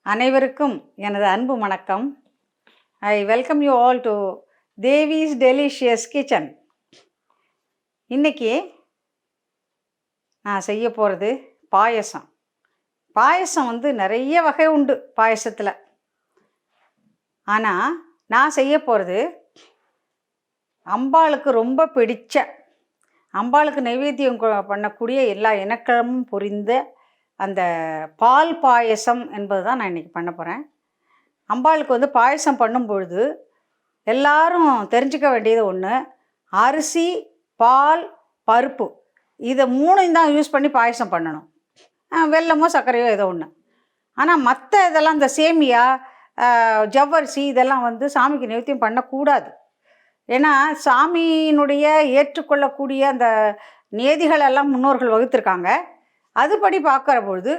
அனைவருக்கும் எனது அன்பு வணக்கம். I welcome you all to Devi's delicious kitchen. இன்றைக்கி நான் செய்ய போகிறது பாயசம். பாயசம் நிறைய வகை உண்டு பாயசத்தில். ஆனால் நான் செய்ய போகிறது அம்பாளுக்கு ரொம்ப பிடிச்ச, அம்பாளுக்கு நைவேத்தியம் பண்ணக்கூடிய எல்லா இனக்கிழமும் புரிந்த அந்த பால் பாயசம் என்பது தான் நான் இன்றைக்கி பண்ண போகிறேன். அம்பாளுக்கு பாயசம் பண்ணும் பொழுது எல்லாரும் தெரிஞ்சுக்க வேண்டியது ஒன்று, அரிசி, பால், பருப்பு இதை மூணையும் தான் யூஸ் பண்ணி பாயசம் பண்ணணும். வெல்லமோ சர்க்கரையோ ஏதோ ஒன்று. ஆனால் மற்ற இதெல்லாம் இந்த சேமியா, ஜவ்வரிசி இதெல்லாம் சாமிக்கு நைவேத்தியம் பண்ணக்கூடாது. ஏன்னா சாமியினுடைய ஏற்றுக்கொள்ளக்கூடிய அந்த நியதிகளெல்லாம் முன்னோர்கள் வகுத்திருக்காங்க. அதுபடி பார்க்குற பொழுது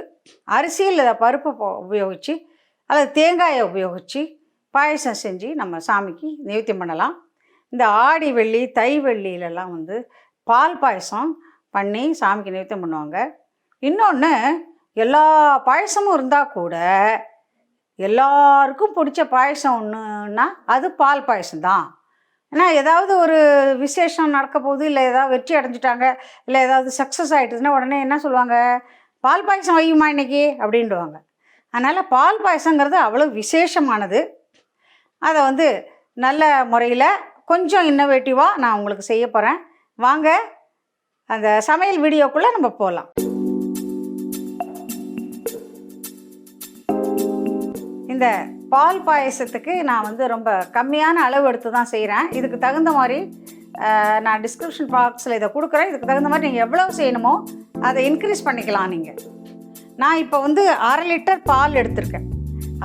அரிசியில் பருப்பு உபயோகித்து அல்லது தேங்காயை உபயோகித்து பாயசம் செஞ்சு நம்ம சாமிக்கு நைவேத்தியம் பண்ணலாம். இந்த ஆடி வெள்ளி, தை வெள்ளியிலலாம் பால் பாயசம் பண்ணி சாமிக்கு நைவேத்தியம் பண்ணுவாங்க. இன்னொன்று, எல்லா பாயசமும் இருந்தால் கூட எல்லாருக்கும் பிடிச்ச பாயசம் ஒன்றுன்னா அது பால் பாயசம்தான். ஏன்னா ஏதாவது ஒரு விசேஷம் நடக்க போகுது, இல்லை ஏதாவது வெற்றி அடைஞ்சிட்டாங்க, இல்லை ஏதாவது சக்ஸஸ் ஆகிட்டுதுன்னா உடனே என்ன சொல்லுவாங்க, பால் பாயசம் வையுமா இன்றைக்கி அப்படின்டுவாங்க. அதனால் பால் பாயசங்கிறது அவ்வளோ விசேஷமானது. அதை நல்ல முறையில் கொஞ்சம் இன்னோவேட்டிவாக நான் உங்களுக்கு செய்ய போகிறேன். வாங்க அந்த சமையல் வீடியோக்குள்ளே நம்ம போகலாம். இந்த பால் பாயசத்துக்கு நான் ரொம்ப கம்மியான அளவு எடுத்து தான் செய்கிறேன். இதுக்கு தகுந்த மாதிரி நான் டிஸ்கிரிப்ஷன் பாக்ஸில் இதை கொடுக்குறேன். இதுக்கு தகுந்த மாதிரி நீங்கள் எவ்வளோ செய்யணுமோ அதை இன்க்ரீஸ் பண்ணிக்கலாம். நீங்கள் நான் இப்போ 1/2 லிட்டர் பால் எடுத்திருக்கேன்.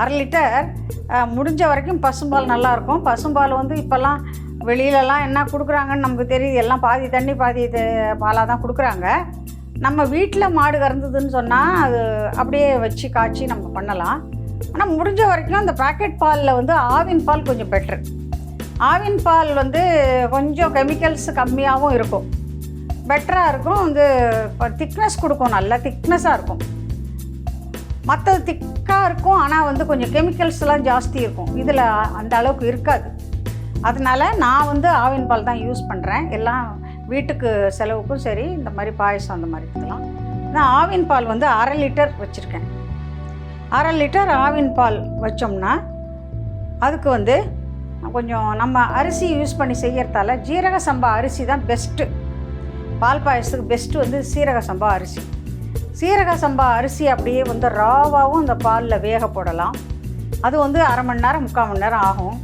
1/2 லிட்டர் முடிஞ்ச வரைக்கும் பசும்பால் நல்லாயிருக்கும். பசும்பால் இப்போல்லாம் வெளியிலலாம் என்ன கொடுக்குறாங்கன்னு நமக்கு தெரியுது. எல்லாம் பாதி தண்ணி பாதி பாலாக தான் கொடுக்குறாங்க. நம்ம வீட்டில் மாடு கறந்ததுன்னு சொன்னால் அது அப்படியே வச்சு காய்ச்சி நம்ம பண்ணலாம். ஆனால் முடிஞ்ச வரைக்கும் அந்த பேக்கெட் பாலில் ஆவின் பால் கொஞ்சம் பெட்ரு. ஆவின் பால் கொஞ்சம் கெமிக்கல்ஸ் கம்மியாகவும் இருக்கும், பெட்டராக இருக்கும். இப்போ திக்னஸ் கொடுக்கும், நல்ல திக்னஸாக இருக்கும். மற்றது திக்காக இருக்கும், ஆனால் கொஞ்சம் கெமிக்கல்ஸ்லாம் ஜாஸ்தி இருக்கும். இதில் அந்த அளவுக்கு இருக்காது. அதனால் நான் ஆவின் பால் தான் யூஸ் பண்ணுறேன். எல்லாம் வீட்டுக்கு செலவுக்கும் சரி, இந்த மாதிரி பாயசம் அந்த மாதிரி இருக்கலாம். நான் ஆவின் பால் 1/2 லிட்டர் வச்சுருக்கேன். 1/2 லிட்டர் ஆவின் பால் வச்சோம்னா அதுக்கு கொஞ்சம் நம்ம அரிசி யூஸ் பண்ணி செய்கிறதால ஜீரக சம்பா அரிசி தான் பெஸ்ட்டு. பால் பாயசத்துக்கு பெஸ்ட்டு சீரக சம்பா அரிசி. சீரக சம்பா அரிசி அப்படியே ராவாகவும் அந்த பாலில் வேக போடலாம். அது 1/2 மணி நேரம் 3/4 மணி நேரம் ஆகும்.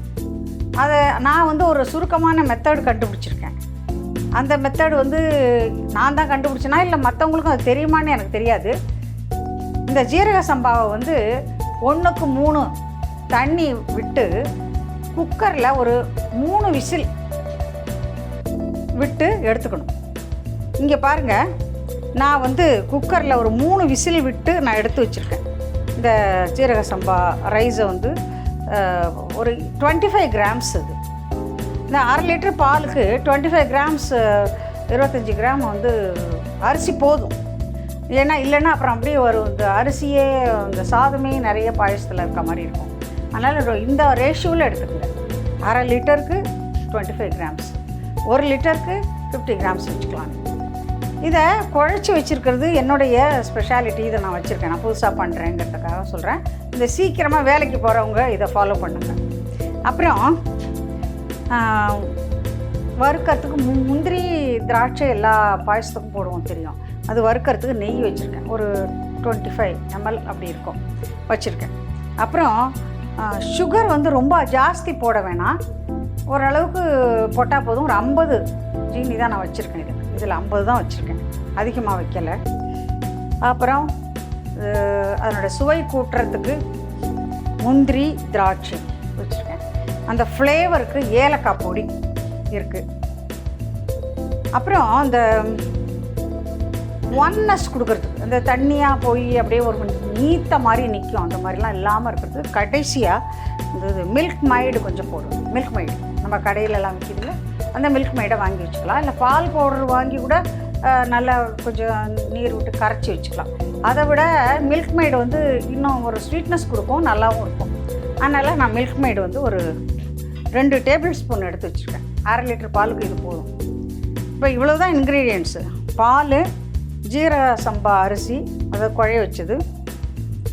அதை நான் ஒரு சுருக்கமான மெத்தடு கண்டுபிடிச்சிருக்கேன். அந்த மெத்தடு நான் தான் கண்டுபிடிச்சேனா இல்லை மற்றவங்களுக்கும் அது தெரியுமான்னு எனக்கு தெரியாது. இந்த ஜீரக சம்பாவை 1க்கு 3 தண்ணி விட்டு குக்கரில் ஒரு 3 விசில் விட்டு எடுத்துக்கணும். இங்கே பாருங்கள், நான் குக்கரில் ஒரு 3 விசில் விட்டு நான் எடுத்து வச்சுருக்கேன். இந்த ஜீரக சம்பா ரைஸை ஒரு 25 கிராம்ஸ். இது இந்த 1/2 லிட்டர் பாலுக்கு 25 கிராம்ஸ் 25 கிராம் அரிசி போதும். ஏன்னா இல்லைன்னா அப்புறம் அப்படியே இந்த அரிசியே இந்த சாதமே நிறைய பாயசத்தில் இருக்க மாதிரி இருக்கும். அதனால் இந்த ரேஷியோவில் எடுத்துக்கங்க. 1/2 லிட்டருக்கு 25 கிராம்ஸ், 1 லிட்டருக்கு 50 கிராம்ஸ் வச்சுக்கலாம். இதை குழச்சி வச்சுருக்கிறது என்னுடைய ஸ்பெஷாலிட்டி. இதை நான் வச்சுருக்கேன், நான் புதுசாக பண்ணுறேங்கிறதுக்காக சொல்கிறேன். இந்த சீக்கிரமாக வேலைக்கு போகிறவங்க இதை ஃபாலோ பண்ணுங்க. அப்புறம் வறுக்கிறதுக்கு முந்திரி, திராட்சை எல்லா பாயசத்துக்கும் போடுவோம் தெரியும். அது வறுக்கிறதுக்கு நெய் வச்சுருக்கேன். ஒரு 25 ml அப்படி இருக்கும் வச்சுருக்கேன். அப்புறம் சுகர் ரொம்ப ஜாஸ்தி போட வேணாம், ஓரளவுக்கு போட்டால் போதும். ஒரு 50 ஜீனி தான் நான் வச்சுருக்கேன். இதில் 50 தான் வச்சுருக்கேன், அதிகமாக வைக்கலை. அப்புறம் அதனோட சுவை கூட்டுறதுக்கு முந்திரி, திராட்சை வச்சுருக்கேன். அந்த ஃப்ளேவருக்கு ஏலக்காய் பொடி இருக்குது. அப்புறம் அந்த ஒன்னஸ் கொடுக்குறதுக்கு, அந்த தண்ணியாக போய் அப்படியே ஒரு நீத்த மாதிரி நிற்கும், அந்த மாதிரிலாம் இல்லாமல் இருக்கிறது கடைசியாக இந்த மில்க் மைடு கொஞ்சம் போடுவோம். மில்க் மைடு நம்ம கடையிலலாம் விற்கிதுல, அந்த மில்க் மைடை வாங்கி வச்சுக்கலாம். இல்லை பால் பவுடர் வாங்கி கூட நல்லா கொஞ்சம் நீர் விட்டு கரைச்சி வச்சுக்கலாம். அதை விட மில்க் மெய்டு வந்து இன்னும் ஒரு ஸ்வீட்னஸ் கொடுக்கும், நல்லாவும் இருக்கும். அதனால் நான் மில்க் மெய்டு வந்து ஒரு 2 டேபிள் ஸ்பூன் எடுத்து வச்சுருக்கேன். 1/2 லிட்டர் பாலுக்கு இது போதும். இப்போ இவ்வளோ தான் இன்க்ரீடியன்ட்ஸு. பால், ஜீரக சம்பா அரிசி அதை குழைய வச்சது,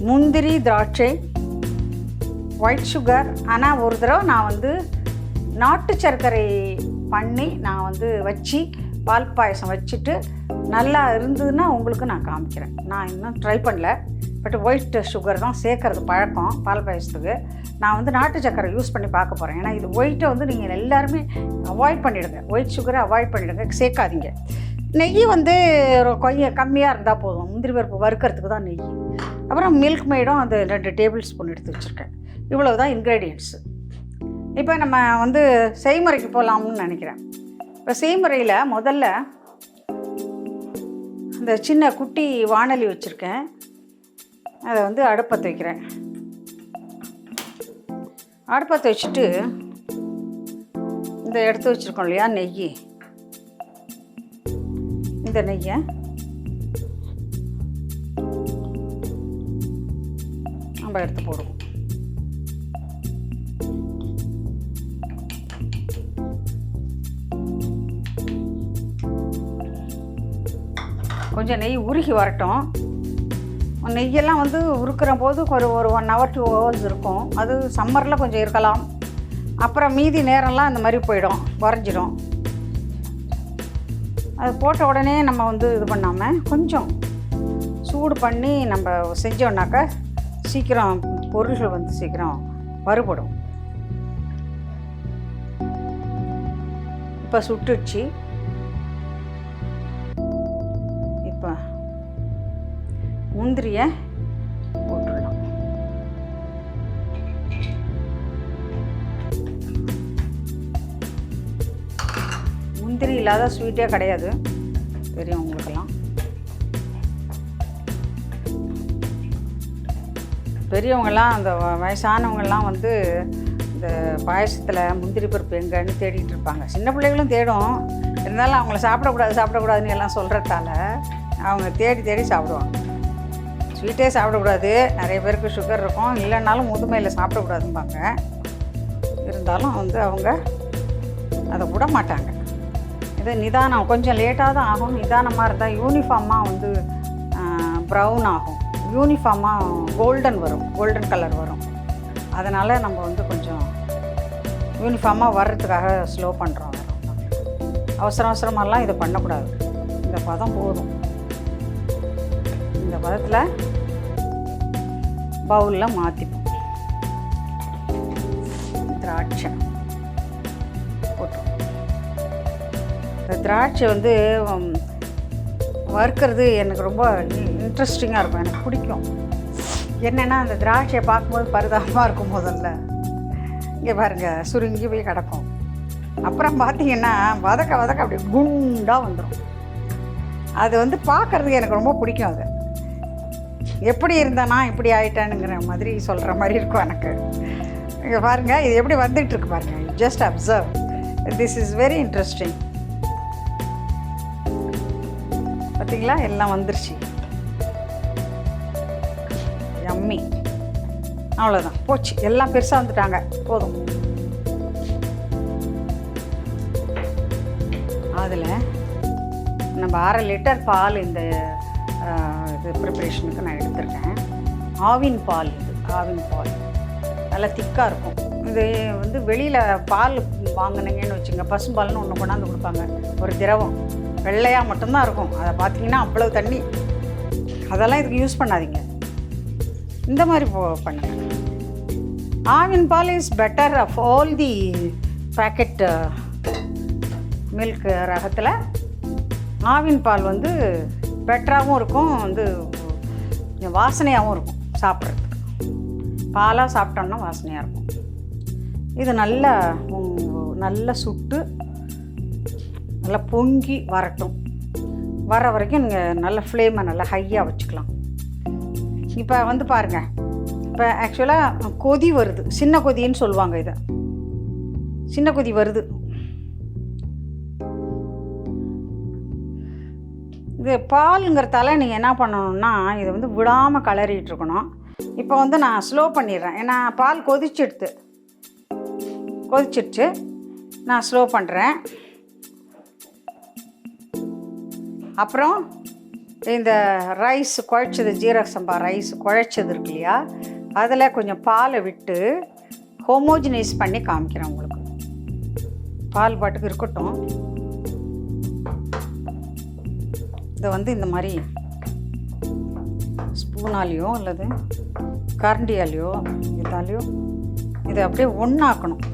முந்திரி, திராட்சை, ஒயிட் சுகர். ஆனால் ஒரு தடவை நான் வந்து நாட்டு சர்க்கரை பண்ணி நான் வந்து வச்சு பால் பாயசம் வச்சுட்டு நல்லா இருந்ததுன்னா உங்களுக்கு நான் காமிக்கிறேன். நான் இன்னும் ட்ரை பண்ணல. பட் ஒயிட் சுகர் தான் சேர்க்கறது பழக்கம் பால் பாயசத்துக்கு. நான் வந்து நாட்டு சர்க்கரை யூஸ் பண்ணி பார்க்க போகிறேன். ஏன்னா இது ஒயிட்டை வந்து நீங்கள் எல்லாருமே அவாய்ட் பண்ணிவிடுங்க, ஒயிட் சுகரை அவாய்ட் பண்ணிவிடுங்க, சேர்க்காதீங்க. நெய் வந்து கொஞ்சம் கம்மியாக இருந்தால் போதும், முந்திரி பருப்பு வறுக்கிறதுக்கு தான் நெய். அப்புறம் மில்க் மெய்டும் அந்த 2 டேபிள் ஸ்பூன் எடுத்து வச்சுருக்கேன். இவ்வளோ தான் இன்க்ரீடியன்ட்ஸு. இப்போ நம்ம வந்து செய்முறைக்கு போகலாம்னு நினைக்கிறேன். இப்போ செய்முறையில் முதல்ல இந்த சின்ன குட்டி வாணலி வச்சுருக்கேன், அதை வந்து அடுப்பத்தை வைக்கிறேன். அடுப்பத்தை வச்சுட்டு இந்த எடுத்து வச்சுருக்கோம் இல்லையா நெய், இந்த நெய்யை நம்ம எடுத்து போடுவோம். கொஞ்சம் நெய் உருகி வரட்டும். நெய்யெல்லாம் வந்து உருக்கிற போது ஒரு 1 hour 2 hours இருக்கும். அது சம்மரில் கொஞ்சம் இருக்கலாம். அப்புறம் மீதி நேரம்லாம் இந்த மாதிரி போயிடும், குறைஞ்சிடும். அது போட்ட உடனே நம்ம வந்து இது பண்ணாமல் கொஞ்சம் சூடு பண்ணி நம்ம செஞ்சோன்னாக்கா சீக்கிரம் பொருள்கள் வந்து சீக்கிரம் வறுபடும். இப்போ சுட்டுச்சு. இப்போ முந்திரியை போட்டுடலாம். முந்திரி இல்லாத ஸ்வீட்டே கிடையாது, தெரியும் உங்களுக்கெல்லாம். பெரியவங்கெல்லாம் அந்த வயசானவங்கெல்லாம் வந்து இந்த பாயசத்தில் முந்திரி பருப்பு எங்கன்னு தேடிட்டு இருப்பாங்க. சின்ன பிள்ளைகளும் தேடும், இருந்தாலும் அவங்கள சாப்பிடக்கூடாதுன்னு எல்லாம் சொல்கிறதால அவங்க தேடி தேடி சாப்பிடுவாங்க. ஸ்வீட்டே சாப்பிடக்கூடாது, நிறைய பேருக்கு சுகர் இருக்கும், இல்லைன்னாலும் முதுமையில் சாப்பிடக்கூடாதும்பாங்க. இருந்தாலும் வந்து அவங்க அதை விட மாட்டாங்க. இது நிதானம், கொஞ்சம் லேட்டாக தான் ஆகும். நிதானமாக இருந்தால் யூனிஃபார்மாக வந்து ப்ரௌன் ஆகும், யூனிஃபார்மாக கோல்டன் கலர் வரும். அதனால் நம்ம வந்து கொஞ்சம் யூனிஃபார்மாக வர்றதுக்காக ஸ்லோ பண்ணுறோம். அவசரமாகலாம் இதை பண்ணக்கூடாது. இந்த பதம் போதும். இந்த பதத்தில் பவுலில் மாற்றிப்போம். திராட்சை போட்டோம். இந்த திராட்சை வந்து வறுக்கிறது எனக்கு ரொம்ப இன்ட்ரெஸ்டிங்காக இருக்கும், எனக்கு பிடிக்கும். என்னென்னா அந்த திராட்சையை பார்க்கும்போது பரிதாபமாக இருக்கும். முதல்ல இங்கே பாருங்கள், சுருங்கி போய் கிடக்கும். அப்புறம் பார்த்திங்கன்னா வதக்க அப்படி குண்டாக வந்துடும். அது வந்து பார்க்குறதுக்கு எனக்கு ரொம்ப பிடிக்கும். அது எப்படி இருந்தானா இப்படி ஆகிட்டானுங்கிற மாதிரி சொல்கிற மாதிரி இருக்கும் எனக்கு. இங்கே பாருங்கள், இது எப்படி வந்துட்டுருக்கு பாருங்கள். Just observe, this is very interesting. பார்த்தீங்களா, எல்லாம் வந்துருச்சு. யம்மி. அவ்வளோதான், போச்சு. எல்லாம் பெருசாக வந்துட்டாங்க, போதும். அதில் நம்ம 1/2 லிட்டர் பால் இந்த இது ப்ரிப்பரேஷனுக்கு நான் எடுத்துருக்கேன். ஆவின் பால், இது ஆவின் பால் நல்லா திக்காக இருக்கும். இது வந்து வெளியில் பால் வாங்கினீங்கன்னு வச்சுங்க, பசும்பால்னு ஒன்று கொண்டாந்து கொடுப்பாங்க, ஒரு திரவம் வெள்ளையாக மட்டும்தான் இருக்கும். அதை பார்த்தீங்கன்னா அவ்வளோ தண்ணி. அதெல்லாம் இதுக்கு யூஸ் பண்ணாதீங்க, இந்த மாதிரி பண்ணுங்க. ஆவின் பால் is better of all the packet milk ரகத்தில். ஆவின் பால் வந்து பெட்டராகவும் இருக்கும், வந்து வாசனையாகவும் இருக்கும் சாப்பிட்றதுக்கு. பாலாக சாப்பிட்டோம்னா வாசனையாக இருக்கும். இது நல்லா சுட்டு நல்லா பொங்கி வரட்டும். வர வரைக்கும் நீங்கள் நல்ல ஃப்ளேமை நல்லா ஹையாக வச்சுக்கலாம். இப்போ வந்து பாருங்கள், இப்போ ஆக்சுவலாக கொதி வருது, சின்ன கொதின்னு சொல்லுவாங்க. இதை சின்ன கொதி வருது. இது பாலுங்கிறதால நீங்கள் என்ன பண்ணணுன்னா இதை வந்து விடாமல் கிளறிட்டு இருக்கணும். இப்போ வந்து நான் ஸ்லோ பண்ணிடுறேன், ஏன்னா பால் கொதிச்சிடுச்சு. நான் ஸ்லோ பண்ணுறேன். அப்புறம் இந்த ரைஸ் குழைச்சது, ஜீரக சம்பா ரைஸ் குழைச்சது இருக்கு இல்லையா, அதில் கொஞ்சம் பாலை விட்டு ஹோமோஜினைஸ் பண்ணி காமிக்கிறேன் உங்களுக்கு. பால் பாட்டுக்கு இருக்கட்டும். இதை வந்து இந்த மாதிரி ஸ்பூனாலேயோ அல்லது கரண்டியாலேயோ இதாலேயோ இதை அப்படியே ஒன்றாக்கணும்.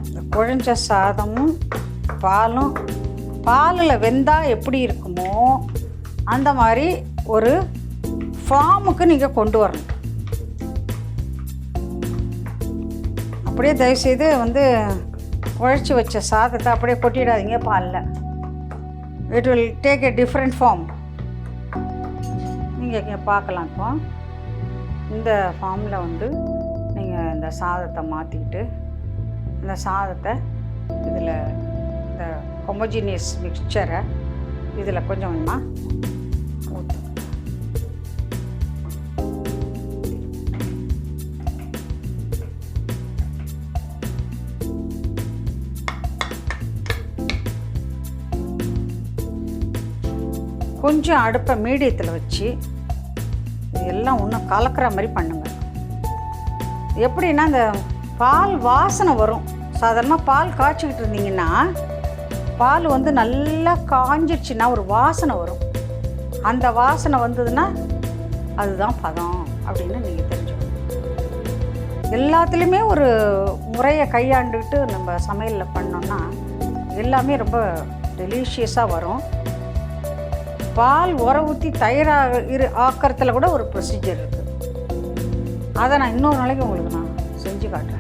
இந்த குழஞ்ச சாதமும் பாலும் பாலில் வெந்தால் எப்படி இருக்குமோ அந்த மாதிரி ஒரு ஃபார்முக்கு நீங்கள் கொண்டு வரணும். அப்படியே தயவுசெய்து வந்து குழைச்சி வச்ச சாதத்தை அப்படியே கொட்டிடாதீங்க பாலில். It will take a different form. நீங்கள் இங்கே பார்க்கலாம். இப்போ இந்த ஃபார்மில் வந்து நீங்கள் இந்த சாதத்தை மாற்றிக்கிட்டு இந்த சாதத்தை இதில் இந்த ஹோமோஜினியஸ் மிக்சரை இதில் கொஞ்சம் கொஞ்சமாக ஊற்று. கொஞ்சம் அடுப்பை மீடியத்தில் வச்சு இது எல்லாம் இன்னும் கலக்கிற மாதிரி பண்ணுங்க. எப்படின்னா இந்த பால் வாசனை வரும். சாதாரணமாக பால் காய்ச்சிக்கிட்டு இருந்தீங்கன்னா பால் வந்து நல்லா காஞ்சிடுச்சுன்னா ஒரு வாசனை வரும். அந்த வாசனை வந்ததுன்னா அதுதான் பதம் அப்படின்னு நீங்கள் தெரிஞ்சுக்கணும். எல்லாத்துலேயுமே ஒரு முறையை கையாண்டுக்கிட்டு நம்ம சமையலில் பண்ணோன்னா எல்லாமே ரொம்ப டெலிஷியஸாக வரும். பால் உர ஊற்றி தயிராக ஆக்கிறதுல கூட ஒரு ப்ரொசீஜர் இருக்குது. அதை நான் இன்னொரு நாளைக்கு உங்களுக்கு நான் செஞ்சு காட்டுறேன்.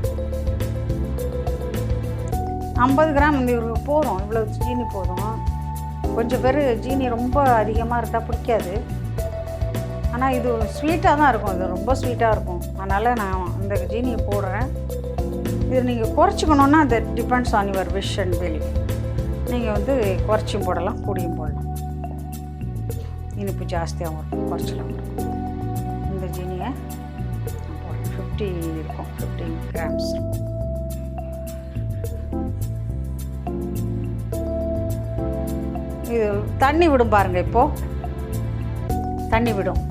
50 கிராம் வந்து இவருக்கு போதும், இவ்வளோ ஜீனி போதும். கொஞ்சம் பேர் ஜீனி ரொம்ப அதிகமாக இருந்தால் பிடிக்காது. ஆனால் இது ஸ்வீட்டாக தான் இருக்கும், இது ரொம்ப ஸ்வீட்டாக இருக்கும். அதனால் நான் இந்த ஜீனியை போடுறேன். இது நீங்கள் குறைச்சிக்கணுன்னா அது depends on your wish and will. நீங்கள் வந்து குறைச்சியும் போடலாம், கூடியும் போடலாம். இனிப்பு ஜாஸ்தியாகவும் இருக்கும், குறைச்சலாம் இருக்கும். இந்த ஜீனியை 50 இருக்கும், 15 கிராம்ஸ் இருக்கும். இது தண்ணி விடும் பாருங்கள். இப்போது தண்ணி விடும்.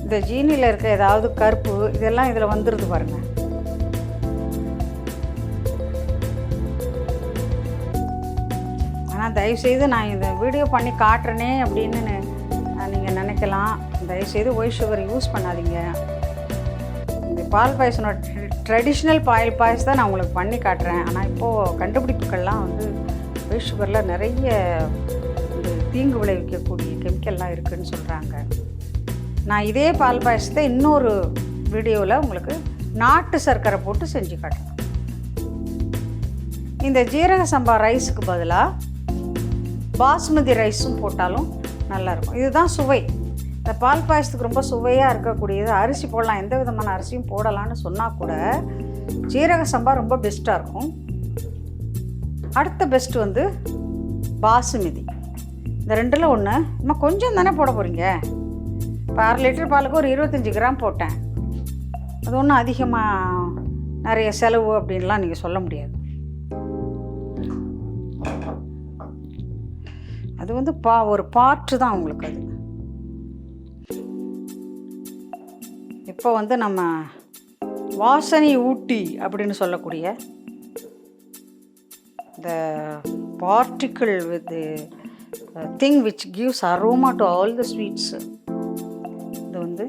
இந்த ஜீனியில் இருக்க ஏதாவது கருப்பு இதெல்லாம் இதில் வந்துடுது பாருங்கள். ஆனால் தயவுசெய்து நான் இந்த வீடியோ பண்ணி காட்டுறேனே அப்படின்னு நீங்கள் நினைக்கலாம். தயவுசெய்து ஒயிட் சுகர் யூஸ் பண்ணாதீங்க. இந்த பால் பாயசனோட ட்ரெடிஷ்னல் பாயசம் தான் நான் உங்களுக்கு பண்ணி காட்டுறேன். ஆனால் இப்போது கண்டுபிடிப்புகள்லாம் வந்து ஒயிட் சுகரில் நிறைய தீங்கு விளைவிக்கக்கூடிய கெமிக்கல்லாம் இருக்குதுன்னு சொல்கிறாங்க. நான் இதே பால் பாயசத்தை இன்னொரு வீடியோவில் உங்களுக்கு நாட்டு சர்க்கரை போட்டு செஞ்சு காட்டுறேன். இந்த ஜீரக சம்பா ரைஸுக்கு பதிலாக பாஸ்மதி ரைஸும் போட்டாலும் நல்லாயிருக்கும். இதுதான் சுவை. இந்த பால் பாயசத்துக்கு ரொம்ப சுவையாக இருக்கக்கூடியது. அரிசி போடலாம், எந்த விதமான அரிசியும் போடலான்னு சொன்னால் கூட ஜீரக சம்பா ரொம்ப பெஸ்ட்டாக இருக்கும். அடுத்த பெஸ்ட்டு வந்து பாசுமதி. இந்த ரெண்டில் ஒன்று. இன்னும் கொஞ்சம் தானே போட போகிறீங்க. இப்போ 1/2 லிட்டர் பாலுக்கு ஒரு 25 கிராம் போட்டேன். அது ஒன்றும் அதிகமாக நிறைய செலவு அப்படின்லாம் நீங்கள் சொல்ல முடியாது. அது வந்து ஒரு பார்ட்டு தான் உங்களுக்கு அது. இப்போ வந்து நம்ம வாசனை ஊட்டி அப்படின்னு சொல்லக்கூடிய the particle with the thing which gives aroma to all the sweets. இது வந்து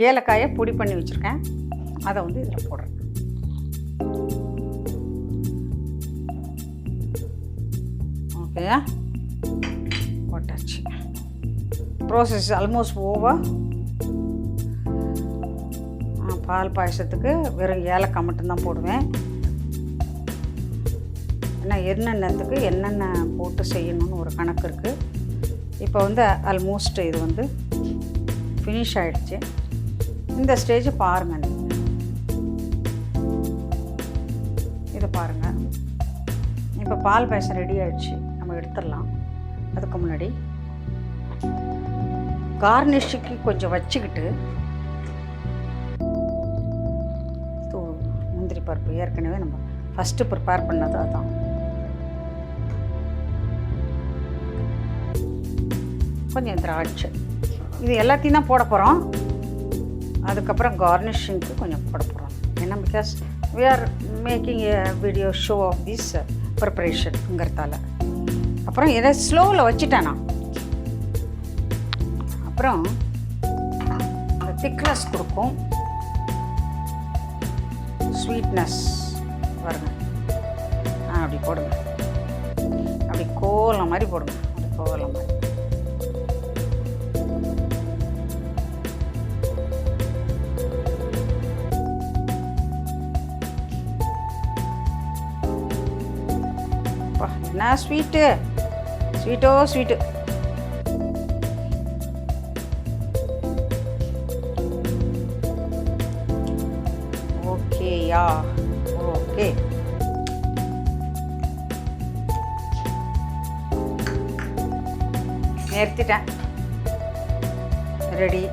ஏலக்காயை பொடி பண்ணி வச்சுருக்கேன். அதை வந்து இதில் போடுறேன். ஓகேயா, போட்டாச்சு. Process almost over. பால் பாயசத்துக்கு வெறும் ஏலக்காய் மட்டும்தான் போடுவேன். ஏன்னா என்னென்னத்துக்கு என்னென்ன போட்டு செய்யணும்னு ஒரு கணக்கு இருக்குது. இப்போ வந்து ஆல்மோஸ்ட் இது வந்து ஃபினிஷ் ஆகிடுச்சு. இந்த ஸ்டேஜ் பாருங்கள், நீங்கள் இதை பாருங்கள். இப்போ பால் பாயசம் ரெடி ஆகிடுச்சு, நம்ம எடுத்துடலாம். அதுக்கு முன்னாடி கார்னிஷுக்கு கொஞ்சம் வச்சுக்கிட்டு முந்திரி பருப்பு ஏற்கனவே நம்ம ஃபஸ்ட்டு ப்ரிப்பேர் பண்ணது அதான். கொஞ்சம் திராட்சை, இது எல்லாத்தையும் தான் போட போகிறோம். அதுக்கப்புறம் கார்னிஷிங்க்கு கொஞ்சம் போட போகிறோம். ஏன்னா because we are making a video show of this ப்ரிப்பரேஷனுங்கிறதால. அப்புறம் இதை ஸ்லோவில் வச்சுட்டேன் நான். அப்புறம் இந்த திக்னஸ் கொடுக்கும், ஸ்வீட்னஸ் வருங்க. அப்படி போடுங்க, அப்படி கோலம் மாதிரி போடுங்க, அப்படி கோலம் மாதிரி. என்ன ஸ்வீட்டு, ஸ்வீட்டோ ஸ்வீட்டு. ஓகேயா, ஓகே. நிறுத்திட்டேன். ரெடி,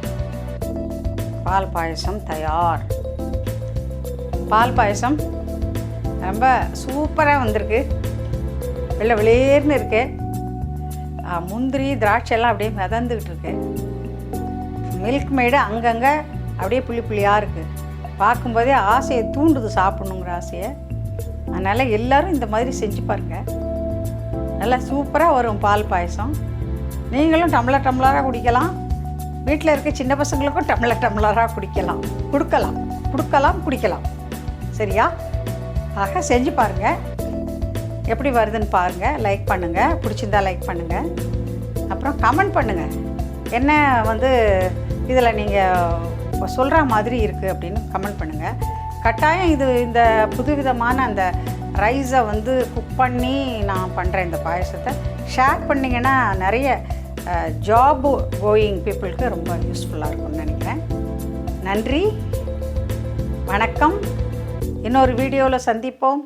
பால் பாயசம் தயார். பால் பாயசம் ரொம்ப சூப்பராக வந்திருக்கு, வெள்ளை வெளியேர்னு இருக்கு. முந்திரி திராட்சையெல்லாம் அப்படியே மிதந்துக்கிட்டு இருக்கு. மில்க் மேடு அங்கங்கே அப்படியே புள்ளி புள்ளியாக இருக்குது. பார்க்கும்போதே ஆசையை தூண்டுது, சாப்பிட்ணுங்கிற ஆசையை. அதனால் எல்லோரும் இந்த மாதிரி செஞ்சு பாருங்கள், நல்லா சூப்பராக வரும் பால் பாயசம். நீங்களும் டம்ளர் டம்ளராக குடிக்கலாம், வீட்டில் இருக்க சின்ன பசங்களுக்கும் டம்ளர் டம்ளராக குடிக்கலாம். சரியா? ஆக செஞ்சு பாருங்கள், எப்படி வருதுன்னு பாருங்கள். லைக் பண்ணுங்கள், பிடிச்சிருந்தா லைக் பண்ணுங்கள். அப்புறம் கமெண்ட் பண்ணுங்கள், என்ன வந்து இதில் நீங்கள் சொல்கிற மாதிரி இருக்குது அப்படின்னு கமெண்ட் பண்ணுங்கள். கட்டாயம் இந்த புதுவிதமான அந்த ரைஸை வந்து குக் பண்ணி நான் பண்ணுறேன். இந்த பாயசத்தை ஷேர் பண்ணிங்கன்னா நிறைய ஜாப் கோயிங் பீப்புளுக்கு ரொம்ப யூஸ்ஃபுல்லாக இருக்கும்னு நினைக்கிறேன். நன்றி, வணக்கம். இன்னொரு வீடியோவில் சந்திப்போம்.